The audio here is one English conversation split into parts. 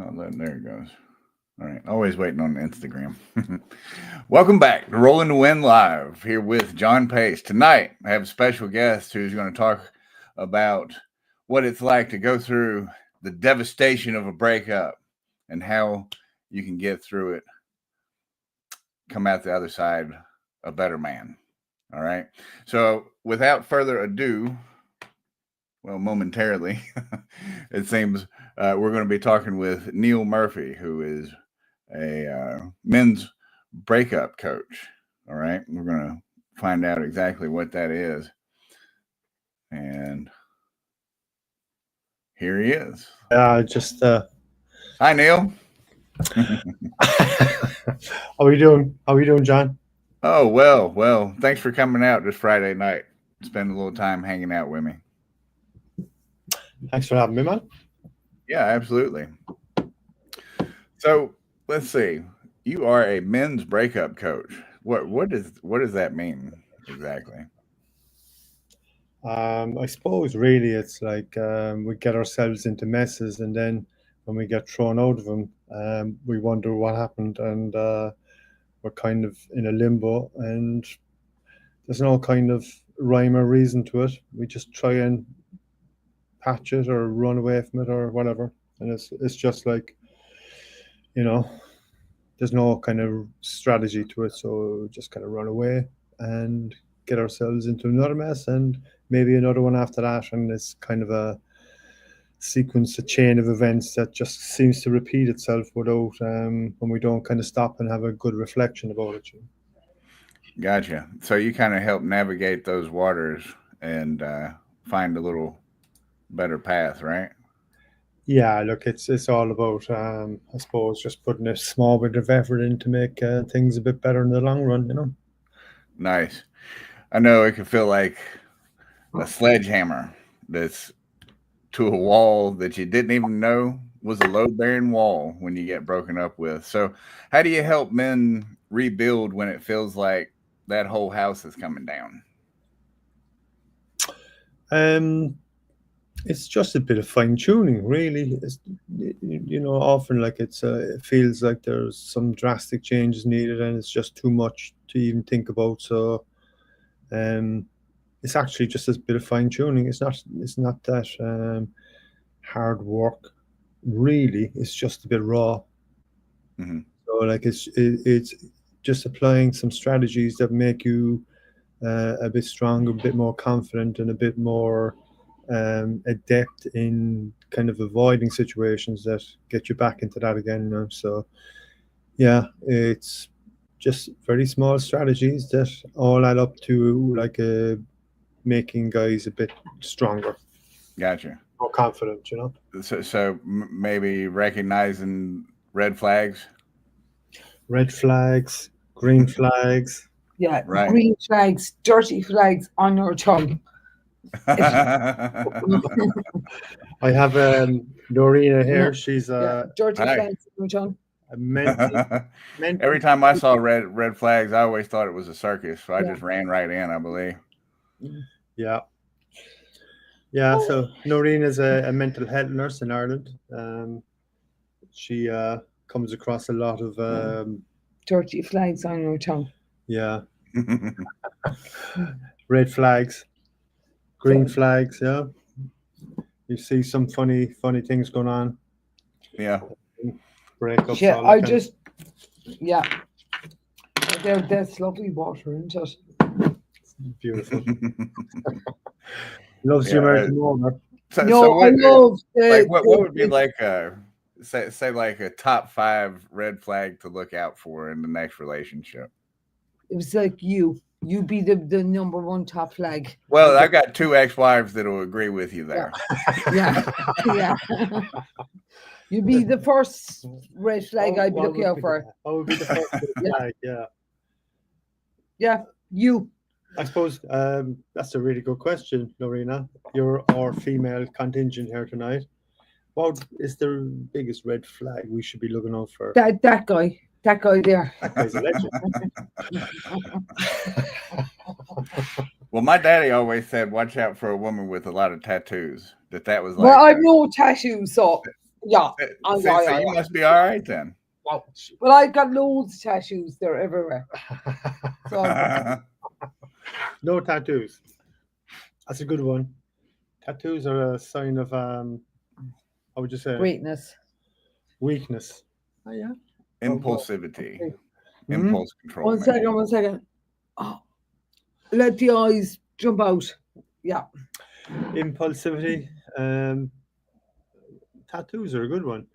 not letting. There it goes. All right. Always waiting on Instagram. Welcome back to Rolling the Wind Live here with John Pace. Tonight, I have a special guest who's going to talk about what it's like to go through the devastation of a breakup and how you can get through it, come out the other side a better man. All right. So, without further ado, well, momentarily, it seems we're going to be talking with Neil Murphy, who is a men's breakup coach. All right. We're going to find out exactly what that is. And here he is. Hi, Neil. How are you doing? How are you doing, John? Oh, well, thanks for coming out this Friday night. Spend a little time hanging out with me. Thanks for having me, man. Yeah, absolutely. So let's see. You are a men's breakup coach. What does that mean exactly? I suppose really it's like we get ourselves into messes, and then when we get thrown out of them, we wonder what happened, and we're kind of in a limbo, and there's no kind of rhyme or reason to it. We just try and patch it or run away from it or whatever, and it's just like, you know, there's no kind of strategy to it, so just kind of run away and get ourselves into another mess and maybe another one after that, and it's kind of a sequence, a chain of events that just seems to repeat itself without when we don't kind of stop and have a good reflection about it. Gotcha. So you kind of help navigate those waters and find a little better path, right? Yeah, look, it's all about I suppose just putting a small bit of effort in to make things a bit better in the long run. Nice. I know it can feel like a sledgehammer that's to a wall that you didn't even know was a load bearing wall when you get broken up with. So, how do you help men rebuild when it feels like that whole house is coming down? Um, it's just a bit of fine tuning, really. Often like it feels like there's some drastic changes needed, and it's just too much to even think about. So, um, it's actually just a bit of fine tuning. It's not that hard work, really. It's just a bit raw. Mm-hmm. So like it's just applying some strategies that make you a bit stronger, a bit more confident, and a bit more adept in kind of avoiding situations that get you back into that again. So yeah, it's just very small strategies that all add up to like making guys a bit stronger, Gotcha. more confident. So maybe recognizing red flags. Red flags, green flags. Yeah, Right. green flags, dirty flags on your tongue. I have Norina here. Yeah. She's Dirty Hi. flags on your tongue. a mental. Every time I saw red flags, I always thought it was a circus, so I Yeah. just ran right in, I believe. Yeah. Yeah, so Noreen is a mental health nurse in Ireland. She comes across a lot of Dirty flags on your tongue. yeah, red flags, green flags. Yeah, you see some funny things going on. Yeah. Breakups. Yeah, all that I kind just, yeah. That's lovely water, isn't it? of- beautiful. Loves the Yeah, American water. So No, I what, love like what would be like say like a top 5 red flag to look out for in the next relationship? It was like you be the number one top flag. Well, I got 2 ex-wives that'll agree with you there. Yeah, yeah. You be the first red flag I'd be What looking would out be for. What would be the first red flag? Yeah. Yeah, you. I suppose that's a really good question, Lorena. You're our female contingent here tonight. What is the biggest red flag we should be looking out for? That guy there. That guy's a legend. Well, my daddy always said, "Watch out for a woman with a lot of tattoos." That was like Well, I've no tattoos, so Yeah. So, yeah, so yeah, you yeah. must be all right then. Well, I've got loads of tattoos. They're everywhere. So No tattoos. That's a good one. Tattoos are a sign of how would you say greatness. weakness? Oh yeah. Impulsivity, Okay. impulse control. One maybe. second, 1 second. Oh, let the eyes jump out. Yeah. Impulsivity. Tattoos are a good one.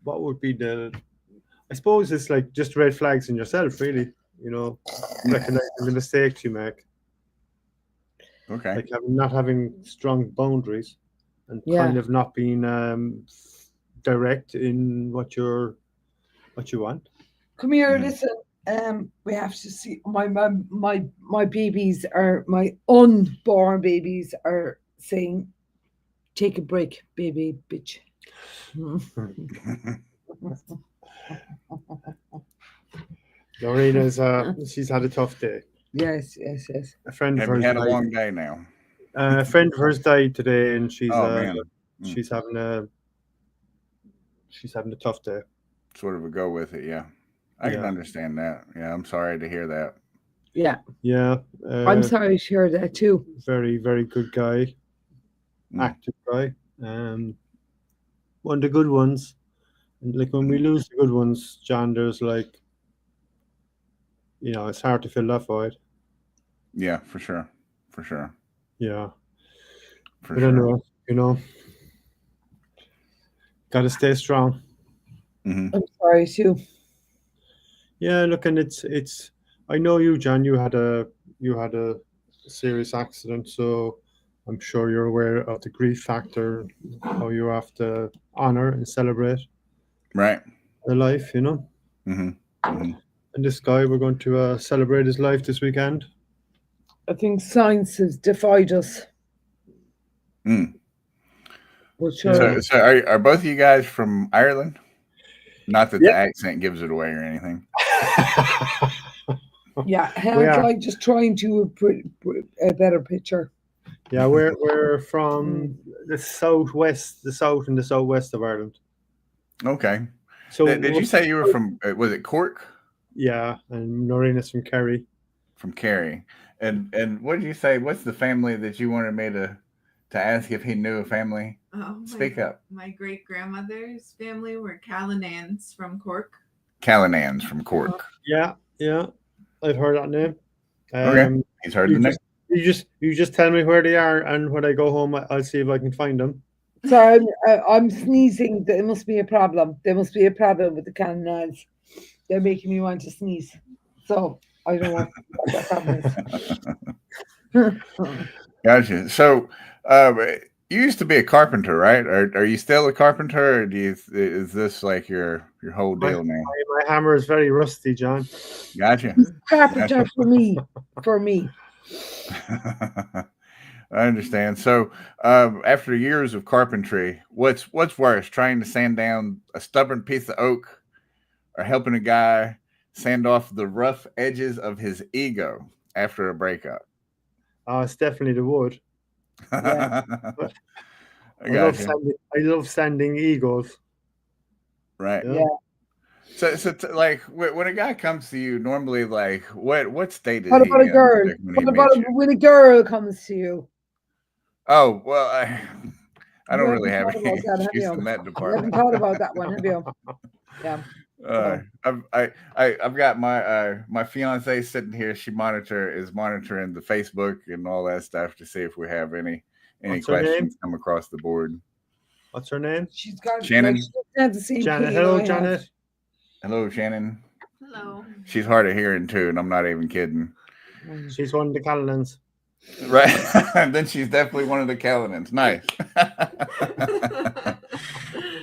What would be the? I suppose it's like just red flags in yourself, really. You know, recognizing the mistakes you make, Okay. like not having strong boundaries, and Yeah. kind of not being direct in what you want. Come here, Mhm. listen. We have to see my babies are my unborn babies are saying, take a break, baby bitch. Lorena's she's had a tough day. Yes. A friend of Have you hers had a died. long day now? A friend of hers died today, and Oh man, she's having a tough day. sort of a go with it. Yeah, I can Yeah. understand that. Yeah, I'm sorry to hear that. Yeah. Yeah. I'm sorry to hear that too. Very, very good guy, Mm. active guy. One of the good ones. And like when we lose the good ones, John, there's like, it's hard to fill that void. Yeah, for sure, for sure, Yeah. for But sure. anyway, gotta stay strong. Mhm. I'm sorry too. Yeah, look, and it's. I know you, John. You had a serious accident, so I'm sure you're aware of the grief factor, how you have to honor and celebrate Right. the life, hmm hmm And this guy, we're going to celebrate his life this weekend. I think science has defied us. Mm. But sure. So are both of you guys from Ireland? Not that the Yep. accent gives it away or anything. Yeah, We it's are. like just trying to put a better picture. Yeah, we're from the southwest, the south and the southwest of Ireland. Okay. So Did you say you were from? Was it Cork? Yeah, and Noreena's from Kerry. From Kerry. And what did you say? What's the family that you wanted me to ask if he knew a family? Speak up. My great grandmother's family were Callanans from Cork. Callanans from Cork. Yeah, I've heard that name. Okay, he's heard the name. You just tell me where they are, and when I go home, I'll see if I can find them. So I'm sneezing. There must be a problem. There must be a problem with the Cannons. They're making me want to sneeze. So I don't want what that problem is. Gotcha. So, you used to be a carpenter, right? Are you still a carpenter, or is this like your whole deal now? My hammer is very rusty, John. Gotcha. Carpenter for me. For me. I understand. So, after years of carpentry, what's worse, trying to sand down a stubborn piece of oak, or helping a guy sand off the rough edges of his ego after a breakup? It's definitely the wood. Yeah. I gotcha. I love sanding egos. Right. Yeah. So like when a guy comes to you, normally like what state is What he about a in, girl? like, when he What about meets you? when a girl comes to you? Oh well, I don't You really have haven't any thought about that, have issues you? in that You haven't department. thought about that one, have you? Yeah. I've got my fiance sitting here. She is monitoring the Facebook and all that stuff to see if we have any What's her name? questions come across the board. What's her name? She's got Shannon. Like, she doesn't have the same Janet. pain Hello, I have. Janet. Hello, Shannon. Hello. She's hard of hearing too, and I'm not even kidding. She's one of the Callanans. Right. Then she's definitely one of the Callanans. Nice.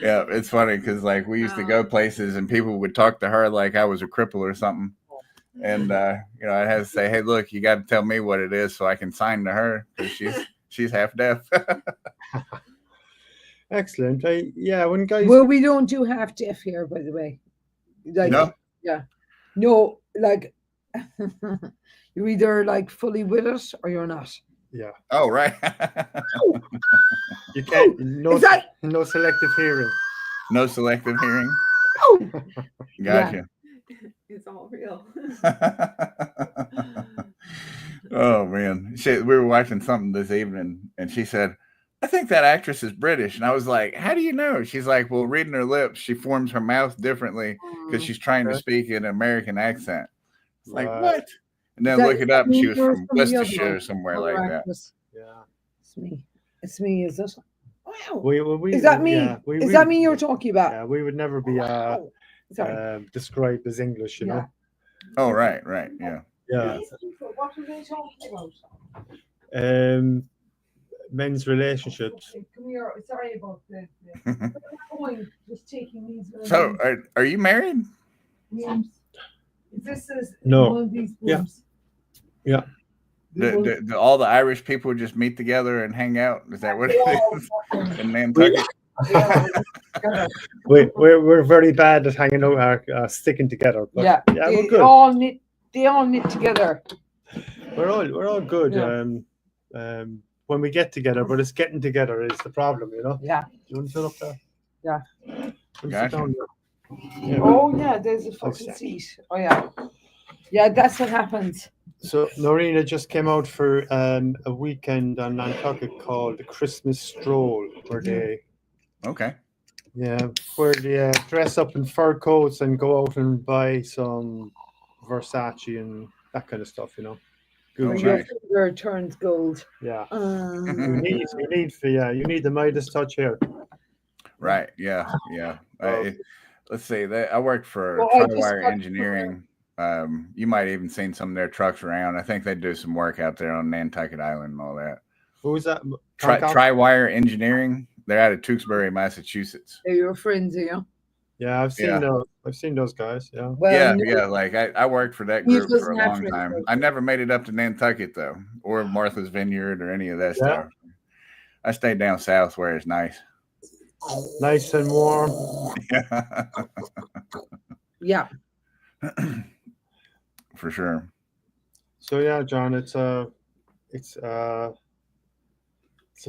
Yeah, it's funny because like we used to go places and people would talk to her like I was a cripple or something. And I had to say, hey, look, you got to tell me what it is so I can sign to her because she's half deaf. Excellent. When guys. Well, we don't do half deaf here, by the way. Like, No? Yeah. No, like you're either like fully with it or you're not. Yeah, Oh, right. you can't. No, Is that? no selective hearing. No selective hearing. Oh, Gotcha. It's all real. Oh man, we were watching something this evening, and she said, "I think that actress is British," and I was like, "How do you know?" She's like, "Well, reading her lips, she forms her mouth differently because she's trying to Okay. speak in an American accent." It's like, Right. what? And then Is look it up, and she me was or from somebody else? Worcestershire or somewhere Other like that. actress? Yeah. It's me. It's me, is it? Wow. We Is that me? Yeah, Is that me you're talking about? Yeah, we would never be Wow. Sorry. described as English, you know. Oh, right, yeah. Yeah. These people, what are they talking about? Men's relationships. Okay, come here. Sorry about the going. Just taking these. So, are you married? rooms. Is this No. one of these Yeah. rooms? Yeah. Do all the Irish people just meet together and hang out? Is that what it is in Nantucket? We're very bad at hanging out, sticking together. But Yeah, we're they good. all knit. They all knit together. We're all good. Yeah. When we get together, but it's getting together is the problem, you know. Yeah. You want to sit up there? Yeah. Sit Gotcha. down there. Yeah. Oh yeah, there's a fucking Exactly. seat. Oh yeah. Yeah, that's what happens. So Norina just came out for a weekend on Nantucket called the Christmas Stroll, where they Okay. dress up in fur coats and go out and buy some Versace and that kind of stuff, you know. Oh, When Gucci. your nice. finger turns gold. Yeah. Um, You need the Midas touch here. Right. Yeah. Let's see that I worked for Well, I just Tri-Wire got- Engineering. You might even seen some of their trucks around. I think they do some work out there on Nantucket Island and all that. Who was that? Tri-Wire Engineering. They're out of Tewksbury, Massachusetts. they're your friends, you know. Yeah, I've seen Yeah. those. I've seen those guys. Yeah. Well, no, Yeah. Like I worked for that He group doesn't for a have long friends time. like I never made it up to Nantucket though, or Martha's Vineyard or any of that Yeah. stuff. I stayed down south where it's nice. Nice and warm. yeah. For sure. So yeah, John, it's a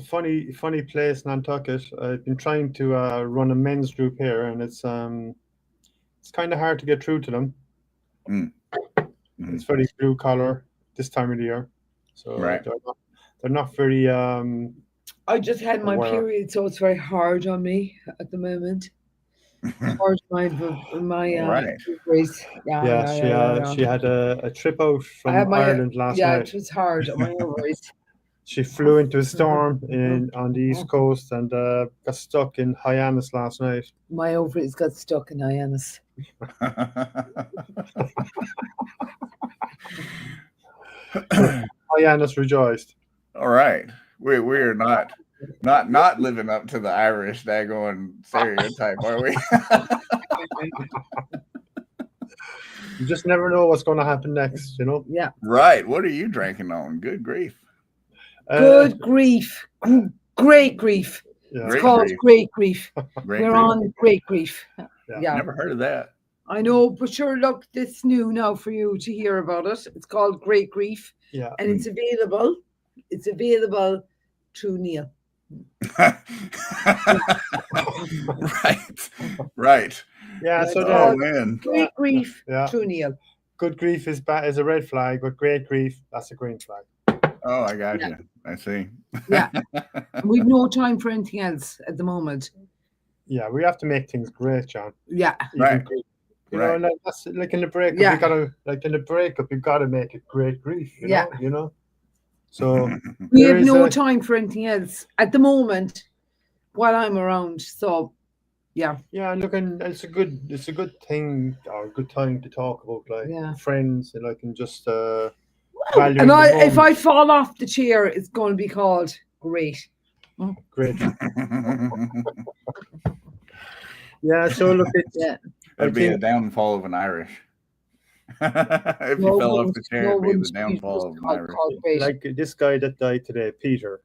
funny place, Nantucket. I've been trying to run a men's group here, and it's kind of hard to get through to them. Mm. It's very blue collar this time of the year, so Right. they're not very. I just had my Well- period, so it's very hard on me at the moment. Hard my Right. ovaries. Yeah. She had a trip out from had my- Ireland last Yeah, night. it was hard on my ovaries. She flew into a storm on the east coast and got stuck in Hyannis last night. My ovaries got stuck in Hyannis. Hyannis rejoiced. All right. We are not living up to the Irish daggone stereotype, are we? You just never know what's going to happen next, you know. Yeah. Right. What are you drinking on? Good grief. Good grief. Great grief. Yeah. It's Great called grief. Great Grief. Great We're grief. on Great Grief. Yeah. Yeah. Never heard of that. I know, but sure, look, it's new now for you to hear about it. It's called Great Grief, Yeah. and it's available. It's available through Neil. Right. Yeah. So Oh the man. Great Grief Yeah. through Neil. good grief is a red flag, but great grief, that's a green flag. Oh, I got Yeah. you. I see. Yeah. We've no time for anything else at the moment. Yeah, we have to make things great, John. Yeah. Even Right. grief. You Right. know, like that's like in the breakup. Yeah. You gotta in the breakup, you gotta make it great grief. Yeah. You know. So We There have is no a- time for anything else at the moment while I'm around. So, yeah. yeah, and looking, it's a good thing or a good time to talk about like Yeah. friends and like and just valuing And the if I moment. fall off the chair, it's going to be called Great. Great. Yeah. So look, it's Yeah. That'd be a think- downfall of an Irish. If No you fell off one's- the chair, no it'd be the one's downfall of an Irish. called Great. like this guy that died today, Peter,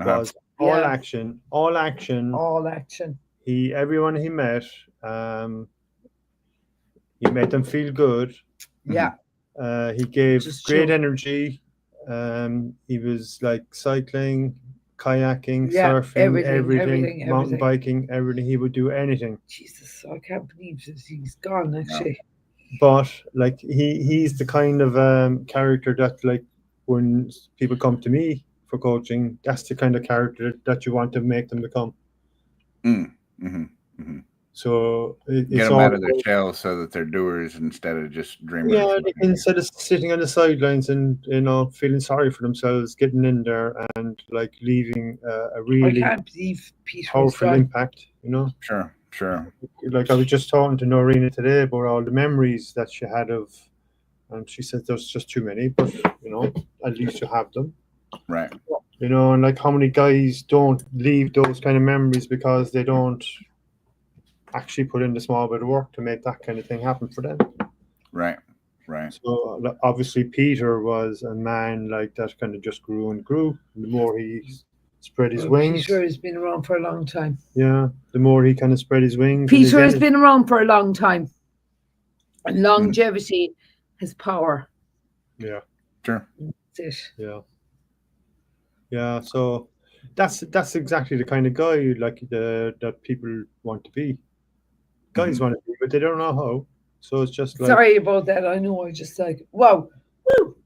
Uh-huh. was all Yeah. action, all action. All action. Everyone he met, he made them feel good. Yeah. He gave Just great chill. energy. He was like cycling, kayaking, Yeah, surfing, everything, mountain everything. biking, everything. He would do anything. Jesus, I can't believe that he's gone. Actually, But like he's the kind of character that, like, when people come to me for coaching, that's the kind of character that you want to make them become. So Get it's them all out of their about- shell so that they're doers instead of just dreamers. yeah, instead of sitting on the sidelines and feeling sorry for themselves, getting in there and like leaving a I really can't believe Peter was powerful gone. impact. Sure. Like I was just talking to Norina today about all the memories that she had of, and she said there's just too many, but at least you have them. Right. And like how many guys don't leave those kind of memories because they don't actually put in the small bit of work to make that kind of thing happen for them. Right. So obviously Peter was a man like that, kind of just grew and grew. The more he spread his wings, Peter has been around for a long time. yeah, the more he kind of spread his wings. and his Peter has energy- been around for a long time. And longevity has power. Yeah, Sure. That's it. yeah. So that's exactly the kind of guy like that people want to be. Guys want to be, but they don't know how. So it's just like, Sorry about that. I know. I just like, wow. Woo.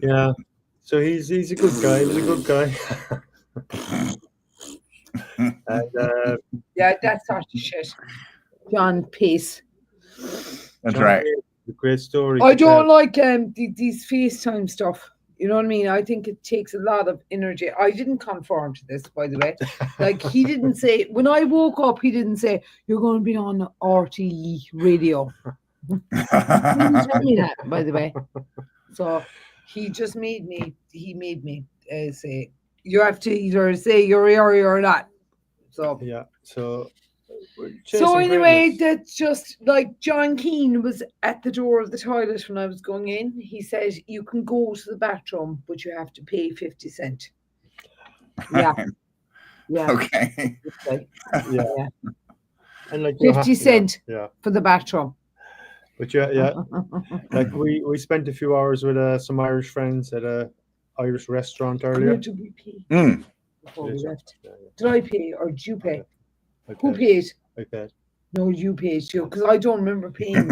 yeah. So he's a good guy. He was a good guy. And Yeah, that's sort of shit. John Pace. That's John right. Hayes, a great story. I to don't tell. like these FaceTime stuff. You know what I mean? I think it takes a lot of energy. I didn't conform to this, by the way. Like, he didn't say, when I woke up, he didn't say, you're going to be on RTE radio. He didn't tell me that, by the way. So he just made me say, you have to either say you're here or not. So Yeah. So. So anyway, greatness. that's just like John Keane was at the door of the toilet when I was going in. He said, you can go to the bathroom, but you have to pay 50 cents. Yeah. Yeah. Okay. Like, Yeah. yeah. And like 50 cents Yeah. for the bathroom. But yeah. Like we spent a few hours with some Irish friends at a Irish restaurant Where earlier. did we pay before we Yeah. left? Did I pay or did you pay? I Who bet. paid? I bet. No, you paid too, because I don't remember paying.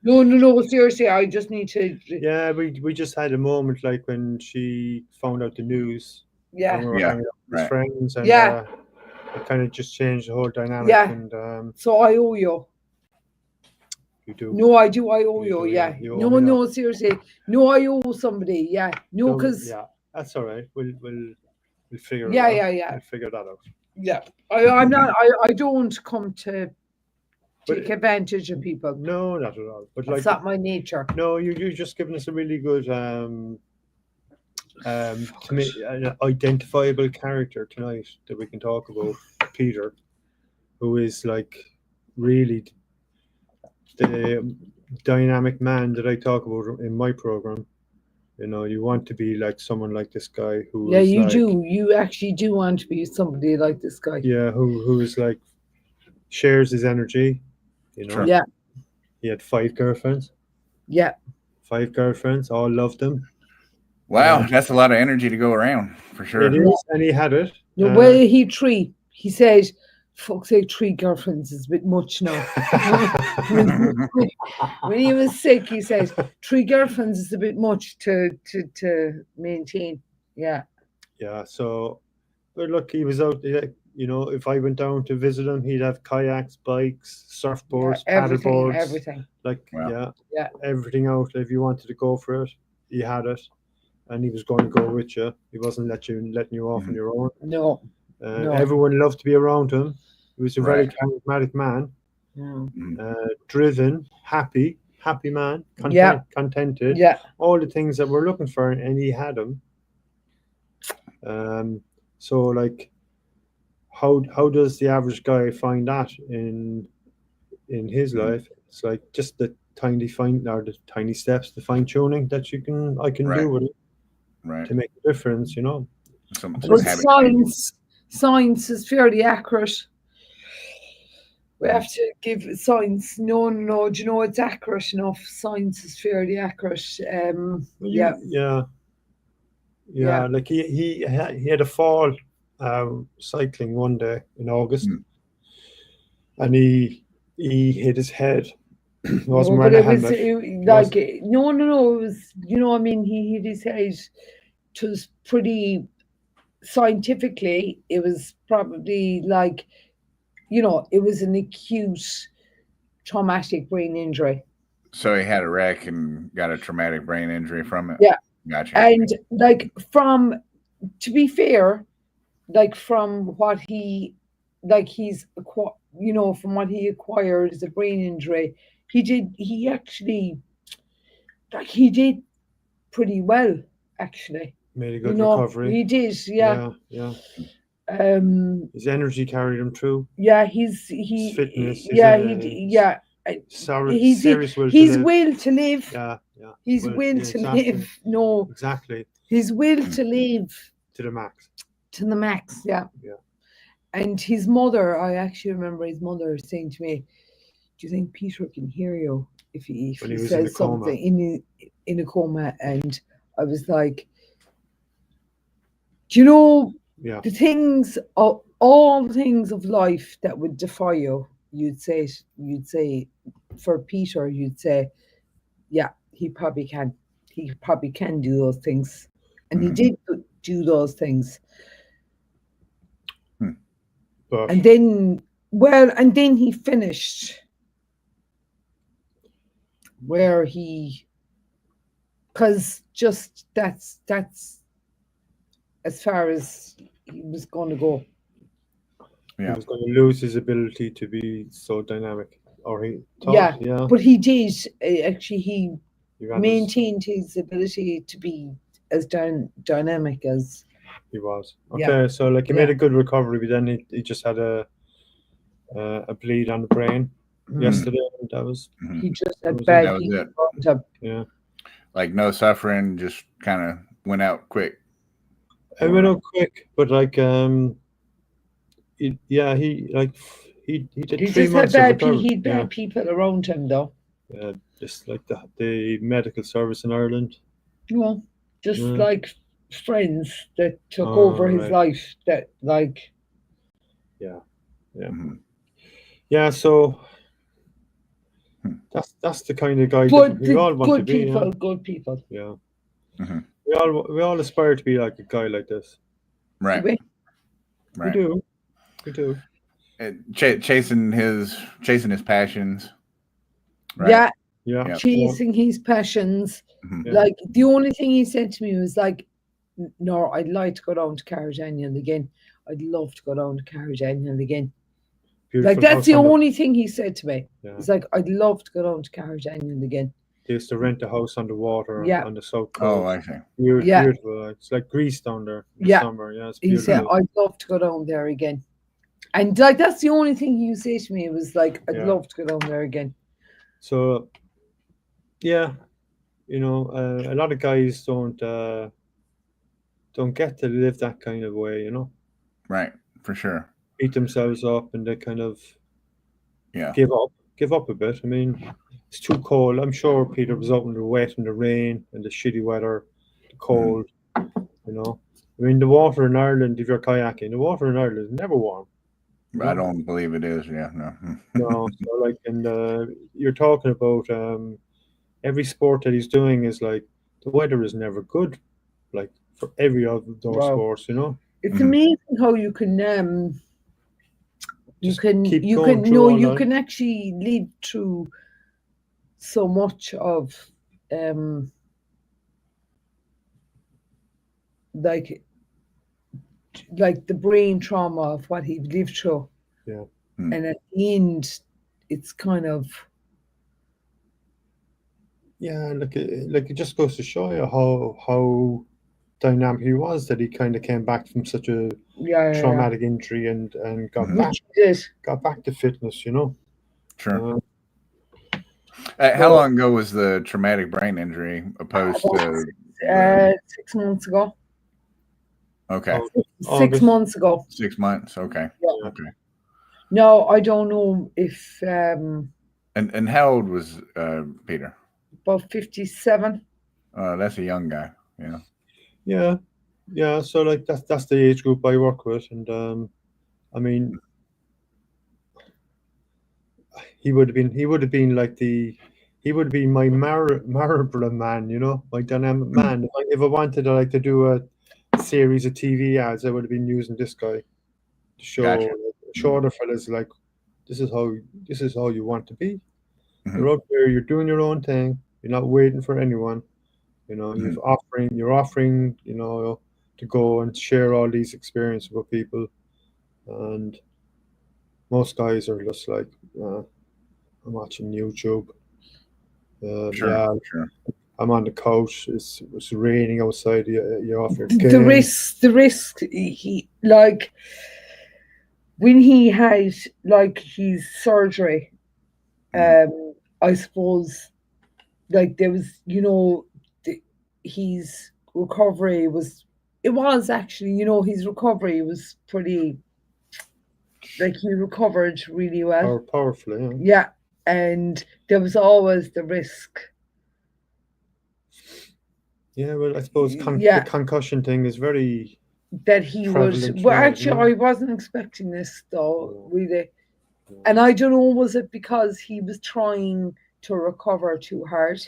No, seriously, I just need to. Yeah, we just had a moment like when she found out the news. Yeah. And we were Yeah, hanging out with right. friends, and Yeah. it kind of just changed the whole dynamic. Yeah. And So I owe you. you do. No, I do. I owe You you. do, Yeah. yeah. You owe me No, seriously. No, I owe somebody. Yeah. No, So, because yeah, that's all right. We'll figure it Yeah, out. yeah. We'll figure that out. yeah, I'm not. I don't come to But- take advantage of people. No, not at all. But That's like, not my nature. no, you're just giving us a really good an identifiable character tonight that we can talk about. Peter, who is like really the dynamic man that I talk about in my program. You want to be like someone like this guy who Yeah, is you like, do. You actually do want to be somebody like this guy. yeah, who is like shares his energy. Sure. Yeah. He had 5 girlfriends. Yeah. 5 girlfriends, all loved him. Wow, that's a lot of energy to go around for sure. It is, and he had it. No, well, he 3. He said, "Fuck's sake, 3 girlfriends is a bit much now." When he was sick, he said, 3 girlfriends is a bit much to maintain. Yeah. Yeah, so, but look, he was out there. If I went down to visit him, he'd have kayaks, bikes, surfboards, paddleboards. Everything. Like, Wow. Yeah. everything out. If you wanted to go for it, he had it. And he was going to go with you. He wasn't letting you off on your own. No. No. Everyone loved to be around him. He was a very Right. charismatic man, Mm. driven, happy man, contented. Yeah. All the things that we're looking for, and he had them. So like, how does the average guy find that in his life? It's like just the tiny steps, the fine tuning that I can Right. do with it Right. to make a difference. Some But habit. science is fairly accurate. We have to give science. No. Do you know it's accurate enough? Science is fairly accurate. Yeah. Yeah. Like he had a fall cycling one day in August, and he hit his head. He wasn't No, but wearing a it was helmet. like no. It was, I mean, he hit his head. It was pretty scientifically. It was probably like, it was an acute traumatic brain injury. So he had a wreck and got a traumatic brain injury from it. Yeah. Gotcha. And like to be fair, like from what he, like he's, from what he acquired as a brain injury, he did pretty well, actually. Made a good recovery. He did, yeah. His energy carried him through. Yeah, his fitness. His will to live. Yeah. His will to live. No. Exactly. His will to live. To the max. To the max, yeah. Yeah. And his mother, I actually remember his mother saying to me, "Do you think Peter can hear you if he says something in a coma?" And I was like, "Do you know the things of all things of life that would defy you?" You'd say for Peter, you'd say, "Yeah, he probably can. He probably can do those things," and he did do those things. And then he finished where because just that's as far as he was going to go. Yeah. He was going to lose his ability to be so dynamic, or he thought, but he did actually. He maintained his ability to be as dynamic as he was. Okay, so like he made a good recovery, but then he just had a bleed on the brain yesterday. And that was he just had bad. Yeah, like no suffering, just kind of went out quick. It went out quick, but like he did. He just had bad. He had bad people around him, though. Yeah, just like the medical service in Ireland. Well, just like friends that took over his life. That like. Yeah. So that's the kind of guy that we all want to be. Good people. Yeah. We all aspire to be like a guy like this. Right. We do. Chasing his passions. Right? Yeah. Chasing his passions. Like the only thing he said to me was like, "No, I'd like to go down to Carrigadaniel again. I'd love to go down to Carrigadaniel again." Beautiful. Like that's the only thing he said to me. Yeah. He's like, "I'd love to go down to Carrigadaniel again." They used to rent a house on the water on the south coast. Oh, I see. Beautiful. It's like Greece down there in the summer. Yeah, it's beautiful. He said, "I'd love to go down there again." And like that's the only thing he said to me. It was like, "I'd love to go down there again." So, a lot of guys don't get to live that kind of way, Right, for sure. Beat themselves up and they kind of give up a bit. I mean, it's too cold. I'm sure Peter was out in the wet and the rain and the shitty weather, the cold, I mean, the water in Ireland, if you're kayaking, the water in Ireland is never warm. I don't believe it is. Yeah, no. No, so like, and you're talking about every sport that he's doing is like the weather is never good, like for every outdoor sports, It's amazing how you can you can actually live through so much of like the brain trauma of what he lived through. Yeah. And at the end, it's kind of like it just goes to show you how dynamic he was, that he kind of came back from such a traumatic injury and got back to fitness, Sure. How long ago was the traumatic brain injury opposed to 6 months ago? Okay. 6 months ago. 6 months. Okay. Yeah. Okay. No, I don't know if And how old was Peter? about 57. That's a young guy. Yeah. Yeah. So like that's the age group I work with, and I mean, he would have been like he would have been my Marlborough man, my dynamic man. If I wanted to do a series of TV ads, I would have been using this guy to Gotcha. show other fellas like this is how you want to be. Mhm. You're out there, you're doing your own thing. You're not waiting for anyone. Mhm. You're offering, to go and share all these experiences with people, and most guys are just like, I'm watching YouTube. Sure. Yeah, Sure. I'm on the couch. It's raining outside. You're off your The game. risk, he like when he had like his surgery, I suppose like there was, his recovery was actually, his recovery was pretty, like he recovered really well. Powerfully, Yeah. And there was always the risk. Yeah, well, I suppose Yeah. the concussion thing is very That he would. prevalent Well, now, actually, I wasn't expecting this though, No. really. And I don't know, was it because he was trying to recover too hard,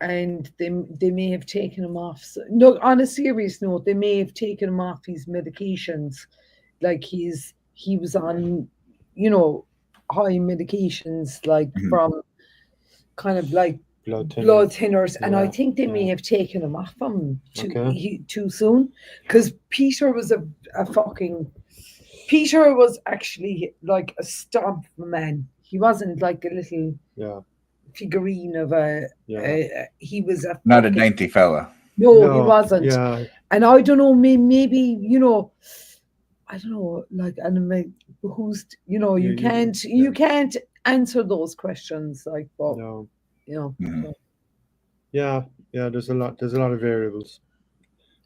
and they may have taken him off? No, on a serious note, they may have taken him off his medications, like he was on, high medications, like Mhm. from kind of like blood blood thinners, and I Yeah, think they may yeah. have taken him off him Okay. too soon, because Peter was Peter was actually like a stomp man. He wasn't like a little Yeah, figurine of he was a Not a fucking, dainty fella. no, he wasn't. Yeah, And I don't know, maybe, I don't know, like, and who's, you can't answer those questions, like, but no, Mhm. yeah. There's a lot of variables.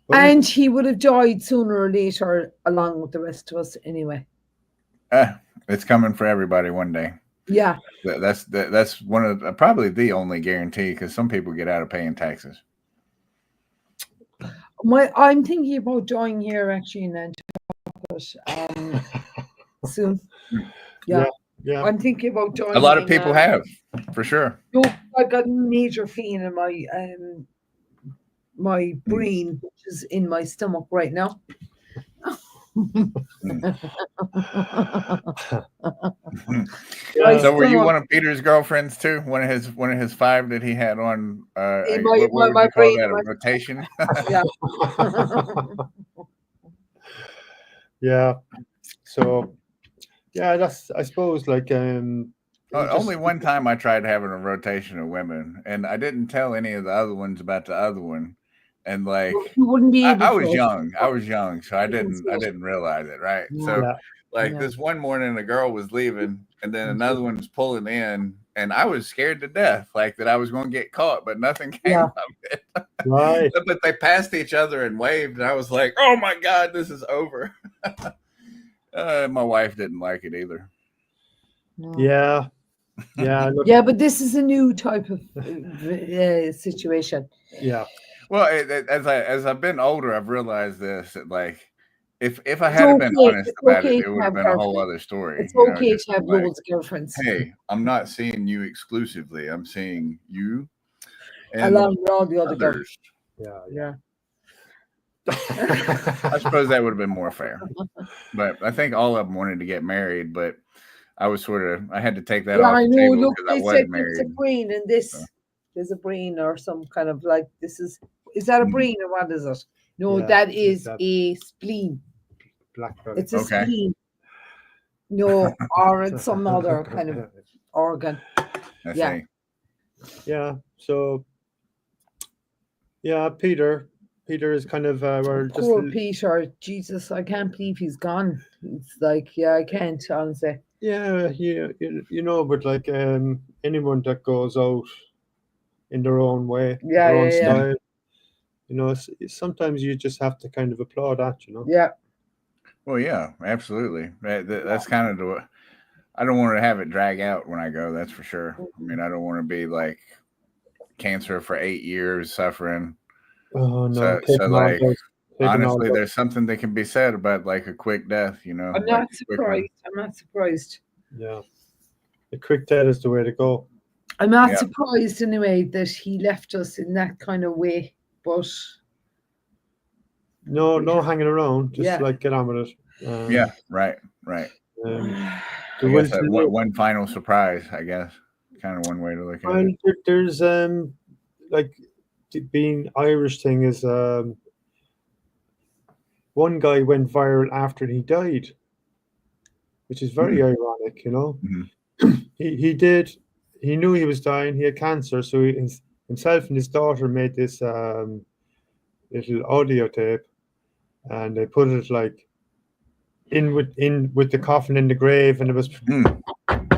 But and he would have died sooner or later, along with the rest of us, anyway. It's coming for everybody one day. Yeah. That's one of probably the only guarantee, because some people get out of paying taxes. I'm thinking about dying here actually in Nantucket soon. Yeah. yeah, I'm thinking about dying. A lot of people have, for sure. No, I've got a major pain in my my brain, which is in my stomach right now. Yeah. So were you one of Peter's girlfriends too? One of his 5 that he had on? In what would my you call brain, that? A rotation? Yeah. Yeah. So, yeah, that's, I suppose, like Only one time I tried having a rotation of women, and I didn't tell any of the other ones about the other one. And like, You wouldn't be able I to. was young, so I didn't realize it, right? So Yeah. like Yeah. this one morning, a girl was leaving, and then another one was pulling in, and I was scared to death, like that I was going to get caught, but nothing came Yeah. of it. Right. But they passed each other and waved, and I was like, "Oh my God, this is over." My wife didn't like it either. No. Yeah. Look, Yeah, but this is a new type of situation. yeah. Well, as I've been older, I've realized this, that like if I It's had been okay. honest It's about okay it, it to would have have been a whole girlfriends. other story. It's you know, okay just to have like, loads of girlfriends. hey, I'm not seeing you exclusively. I'm seeing you and Along with all the other girls. others. Yeah. I suppose that would have been more fair. But I think all of them wanted to get married, but I was I had to take that Yeah, off I the know. table Look, because I they was said there's a married. brain in this. So. There's a brain or some kind of like, is that a Mhm. brain or what is it? No, Yeah, that it's is that- a spleen. Black belt. It's a Okay. spleen. No, or it's some other kind of organ. I Yeah. see. Yeah. So, yeah, Peter is kind of we're just Poor Peter. Jesus, I can't believe he's gone. It's like, yeah, I can't, honestly. yeah, but like anyone that goes out in their own way, Yeah, their own yeah. style, sometimes you just have to kind of applaud that, Yeah. Well, yeah, absolutely. That's kind of the. I don't want to have it drag out when I go. That's for sure. I mean, I don't want to be like cancer for 8 years suffering. Oh no, So like taking all honestly, those. there's something that can be said about like a quick death. I'm like not a quick one. surprised. I'm not surprised. Yeah, the quick death is the way to go. I'm not Yeah. surprised anyway that he left us in that kind of way. But No hanging around. Just Yeah. like get on with it. Yeah, right. Um, I there guess was that no- one final surprise. I guess kind of one way to look at well, it. there's like being Irish thing is one guy went viral after he died, which is very ironic, you know. Mhm. He knew he was dying. He had cancer, so himself and his daughter made this little audio tape, and they put it like in with the coffin in the grave, and it was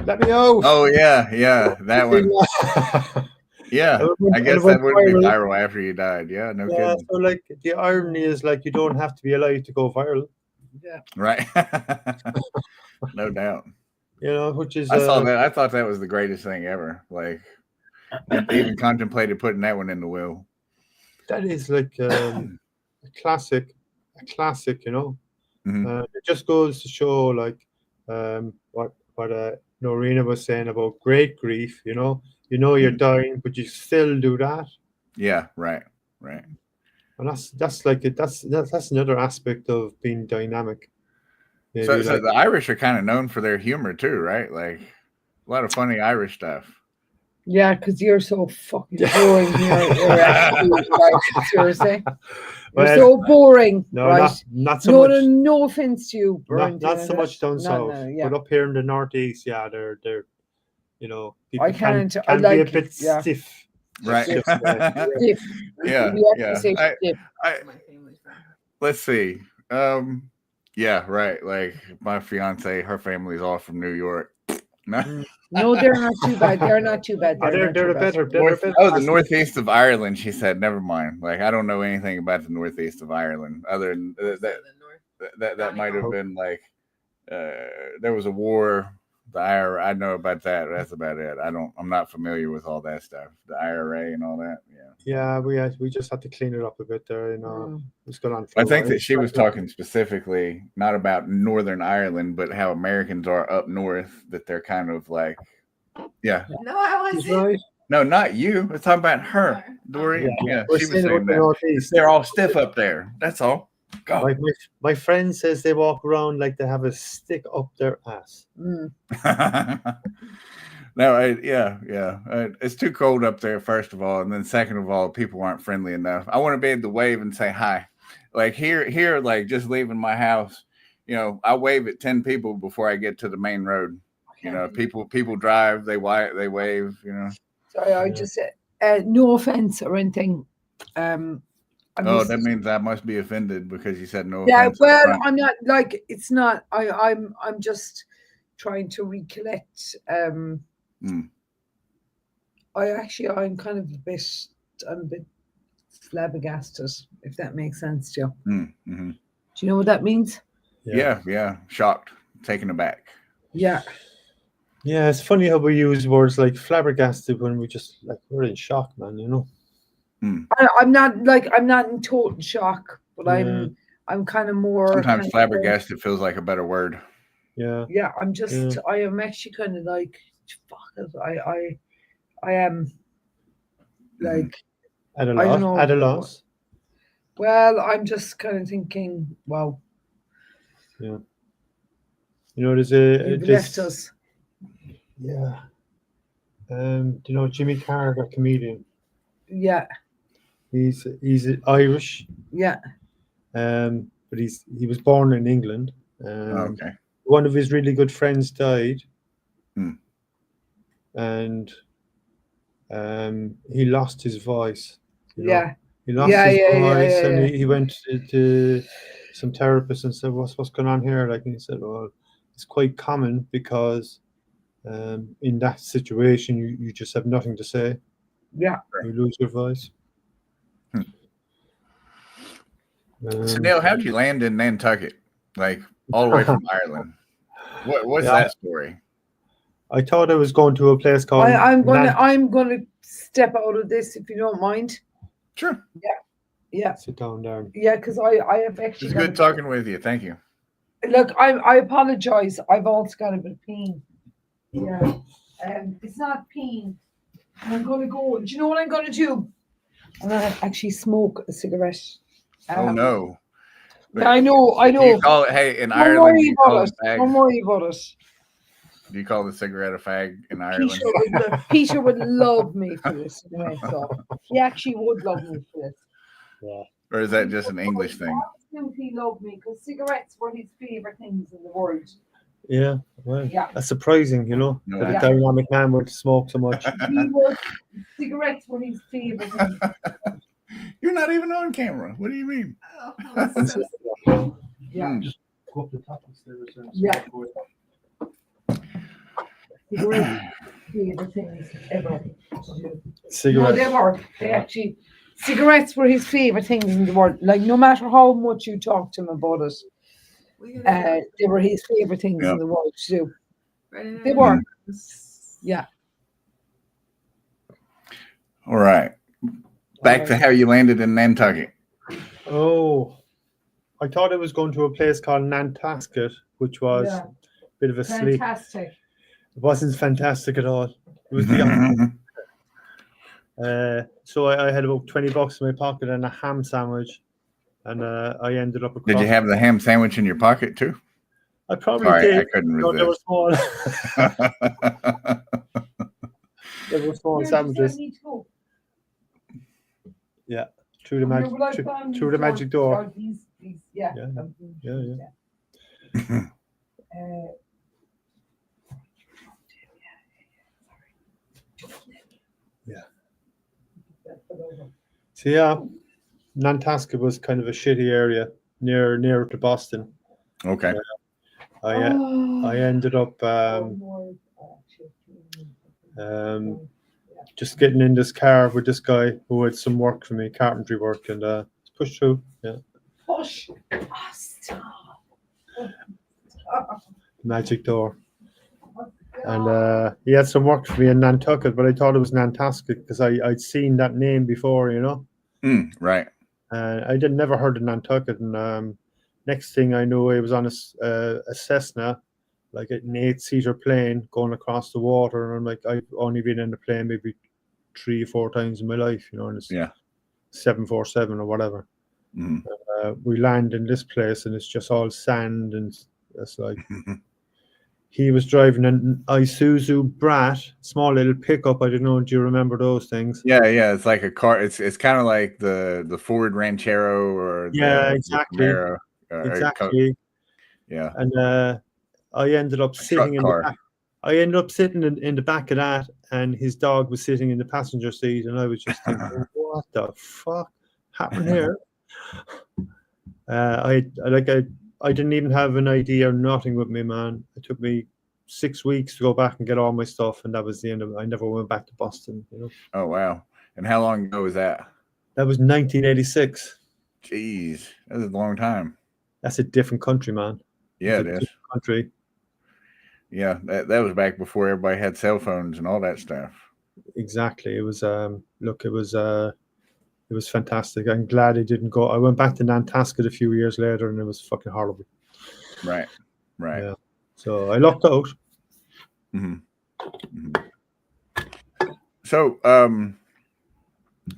let me out. Oh yeah, that one. Yeah, I guess that would be viral after you died. Yeah, no Yeah, kidding. so like the irony is like you don't have to be alive to go viral, yeah, Right. No doubt. you know, which is I saw that. I thought that was the greatest thing ever. Like, they even contemplated putting that one in the will. that is like a classic, you know. Mhm. It just goes to show like what Norina was saying about great grief. You know you're dying, but you still do that, Yeah, right. and that's like it. That's another aspect of being dynamic. Maybe So like, the Irish are kind of known for their humor too, right? Like a lot of funny Irish stuff. yeah, because you're so fucking boring here. You're actually, like, seriously, you're Well, so boring, no, right? not so much. No offense to you, Bernd, Not so much down south, yeah. but up here in the northeast, yeah, they're you know, people I can't. can I be like a bit yeah. stiff. Right. Stiff, Stiff. Yeah, You have yeah. to say stiff. I My family's from. let's see. Yeah, right. Like my fiance, her family's all from New York. No. No, they're not too bad. They're not too bad. They're not too bad. better. The northeast of Ireland. She said, "Never mind." Like I don't know anything about the northeast of Ireland, other than So the north. that might have been like there was a war. The IRA, I know about that. That's about it. I'm not familiar with all that stuff. The IRA and all that. Yeah. Yeah, we just had to clean it up a bit there, you know. What's going on? I think that she was talking specifically not about Northern Ireland, but how Americans are up north. That they're kind of like, yeah. No, I He's wasn't. right. No, not you. We're talking about her, Dory. Yeah, We're she was saying saying about the that. northeast. They're all stiff up there. That's all. Go. Like my friend says they walk around like they have a stick up their ass. No, it's too cold up there, first of all, and then second of all, people aren't friendly enough. I want to be able to wave and say hi. Like here, like just leaving my house, I wave at 10 people before I get to the main road. People drive, they wave. Sorry, I just said no offense or anything. That means I must be offended because you said no. Yeah, offense well, I'm not like it's not. I'm just trying to recollect. I'm kind of I'm a bit flabbergasted, if that makes sense to you. Mm-hmm. Do you know what that means? Yeah. Shocked, taken aback. Yeah. Yeah, it's funny how we use words like flabbergasted when we're in shock, man. You know. I'm not in total shock, but I'm kind of more. Sometimes flabbergasted feels like a better word. Yeah. Yeah, I am actually kind of like, fuck it. I am like at a I don't know. At a loss. Well, I'm just kind of thinking, wow. Yeah. There's You've left us. Yeah. Jimmy Carr, a comedian. Yeah. He's Irish. Yeah. But he was born in England. Okay. One of his really good friends died. And he lost his voice. Yeah. He lost his voice, and he went to some therapist and said, "What's going on here?" Like, and he said, "Well, it's quite common because in that situation, you just have nothing to say. Yeah, you lose your voice." So Neil, how did you land in Nantucket? Like, all the way from Ireland. What's Yeah. that story? I thought I was going to a place called. I'm gonna step out of this if you don't mind. Sure. Yeah, Sit down there. yeah, because I have actually. It's got good a- talking with you. Thank you. Look, I apologize. I've also got a bit of pain. Yeah. It's not pain. I'm gonna go. Do you know what I'm gonna do? I'm gonna actually smoke a cigarette. Oh no. I know. Do you call it, hey, in Don't Ireland, worry do you call about it it. Don't fags? worry about it. Do you call the cigarette a fag in Ireland? Peter would love me for this anyway. So he actually would love me for this. Yeah. Or is that just an English thing? Absolutely love me because cigarettes were his favorite things in the world. Yeah. Well, Yeah. that's surprising, you know, No, that a yeah. dynamic man would smoke so much. Cigarettes were his favorite things. You're not even on camera. What do you mean? Oh, that was so Yeah. Hmm. Yeah. Cigarettes, favorite things ever. No, Cigarettes. they were. They actually, cigarettes were his favorite things in the world. Like no matter how much you talk to him about it, weird. they were his favorite things Yep. in the world too. Right They were. Yes. Yeah. All right. Back to how you landed in Nantucket. Oh, I thought I was going to a place called Nantasket, which was Yeah. a bit of a sleep. Fantastic. It wasn't fantastic at all. It was the opposite. So I had about $20 in my pocket and a ham sandwich, and I ended up. Did you have the ham sandwich in your pocket too? I probably Sorry, did. I couldn't No, they were resist. small. They were small Where does sandwiches. that need to go? Yeah, through the Where magic, would I find through the these magic door. or these, yeah. Yeah, yeah. Yeah. So yeah, Nantasket was kind of a shitty area near to Boston. Okay. I ended up Oh, just getting in this car with this guy who had some work for me, carpentry work, and pushed through. Yeah, Push. Oh, stop. magic door. And he had some work for me in Nantucket, but I thought it was Nantasket because I'd seen that name before, you know. Right. I never heard of Nantucket, and next thing I knew, I was on a Cessna, like an 8-seater plane going across the water, and I'm like, I've only been in the plane maybe 3 or 4 times in my life, you know, and it's Yeah. 747 or whatever. Mhm. We land in this place, and it's just all sand, and it's like. He was driving an Isuzu Brat, small little pickup. I don't know. Do you remember those things? Yeah, yeah. It's like a car. It's kind of like the Ford Ranchero or the exactly. Camaro, Exactly. Yeah. And I ended up sitting in the car. back. I ended up sitting in the back of that, and his dog was sitting in the passenger seat, and I was just thinking, what the fuck happened here? I didn't even have an ID or nothing with me, man. It took me 6 weeks to go back and get all my stuff, and that was the end of it. I never went back to Boston, you know. Oh wow. And how long ago was that? That was 1986. Jeez, that was a long time. That's a different country, man. Yeah, It's it a is. different country. Yeah, that was back before everybody had cell phones and all that stuff. Exactly. It was it was fantastic. I'm glad I didn't go. I went back to Nantasket a few years later, and it was fucking horrible. Right. Yeah. So I lucked out. Mm-hmm. Mm-hmm. So,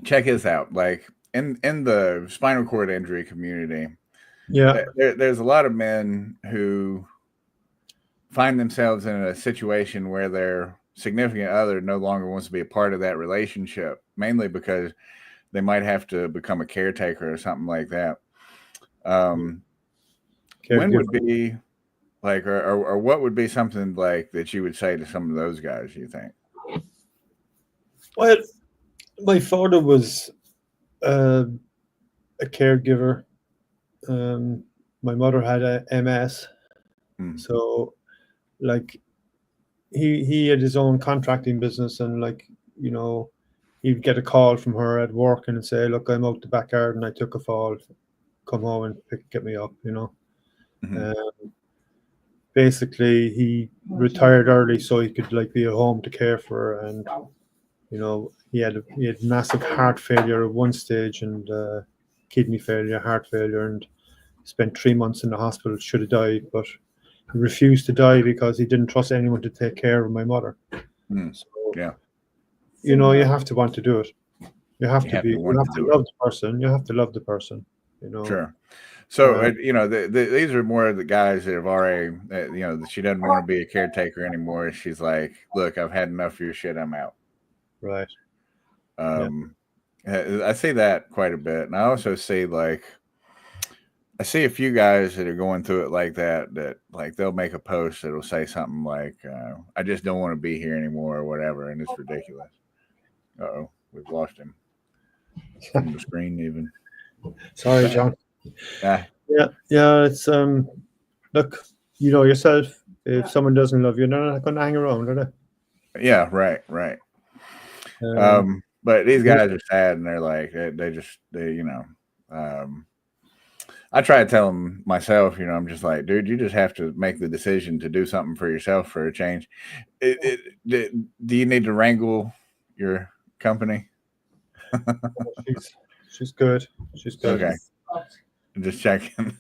check this out. Like in the spinal cord injury community, Yeah. there's a lot of men who find themselves in a situation where their significant other no longer wants to be a part of that relationship, mainly because they might have to become a caretaker or something like that. When would be like, or what would be something like that you would say to some of those guys, you think? Well, my father was a caregiver. My mother had a MS. So like he had his own contracting business, and like, you know, he'd get a call from her at work and say, look, I'm out the back garden, I took a fall, come home and get me up, you know. basically he retired early so he could like be at home to care for her, and he had massive heart failure at one stage, and kidney failure, heart failure, and spent 3 months in the hospital. Should have died, but he refused to die because he didn't trust anyone to take care of my mother. So, Yeah. you have to want to do it. You have to love the person. You have to love the person. Sure. So these are more of the guys that have already, she doesn't want to be a caretaker anymore. She's like, look, I've had enough of your shit. I'm out. Right. I see that quite a bit, and I also see I see a few guys that are going through it like that like they'll make a post that'll say something like, I just don't want to be here anymore or whatever, and it's ridiculous. Uh-oh, we've lost him from the screen even. Sorry, John. Yeah. It's look, yourself. If someone doesn't love you, they're not going to hang around, are they? Yeah, right. But these guys are sad, and they're like, I try to tell them myself, I'm just like, dude, you just have to make the decision to do something for yourself for a change. Do you need to wrangle your company? She's good. She's good. Okay. I'm just checking.